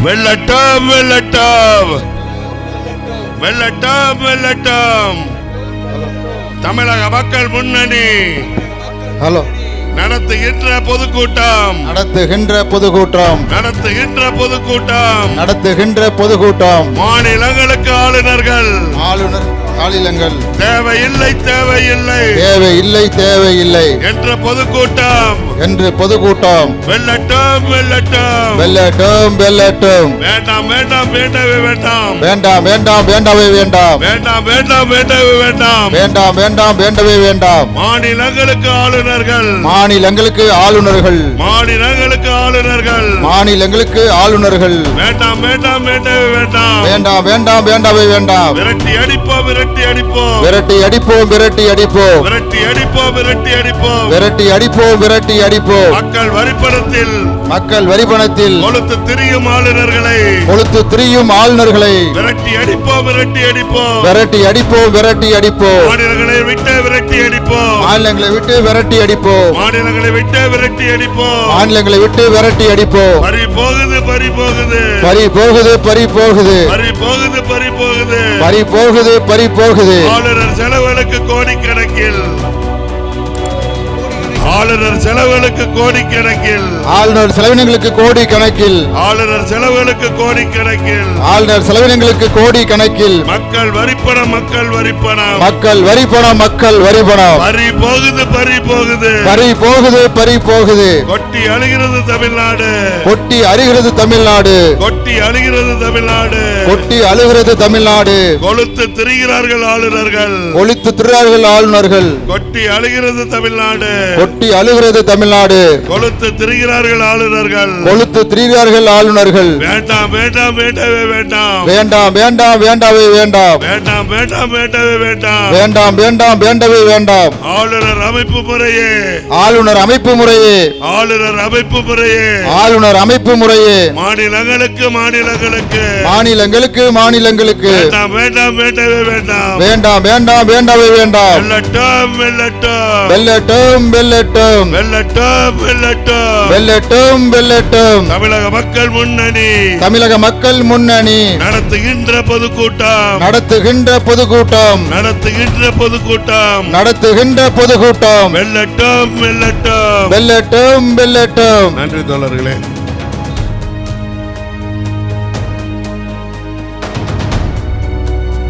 வெள்ளட்டம் வெள்ளட்டம் வெள்ளட்டம் வெள்ளட்டம். தமிழக மக்கள் முன்னணி நடத்துகின்ற பொதுக்கூட்டம் மாநிலங்களுக்கு ஆளுநர்கள் தேவையில்லை என்ற பொதுக்கூட்டம் வெள்ளட்டம் வேண்டாம் மாநிலங்களுக்கு ஆளுநர்கள் வேண்டாம். விரட்டி அடிப்போம். மக்கள் வரிப்பணத்தில் கொளுத்து திரியும் ஆளுநர்களை விரட்டி அடிப்போம். மாநிலங்களை விட்டு விரட்டி அடிப்போம். பறி போகுது. ஆளுநர் செலவுகளுக்கு கோடிக்கணக்கில் மக்கள் வரிப்பணம் பறி போகுது. கொட்டி அழுகிறது தமிழ்நாடு. கொளுத்து திரிகிறார்கள் ஆளுநர்கள். கொட்டி அழுகிறது தமிழ்நாடு. கொளுத்து திரிகிறார்கள் ஆளுநர்கள். வேண்டாம். ஆளுநர் அமைப்பு முறையே. மாநிலங்களுக்கு வெள்ளட்டும். தமிழக மக்கள் முன்னணி நடத்துகின்ற பொதுக்கூட்டம் வெள்ளட்டம். நன்றி தோழர்களே.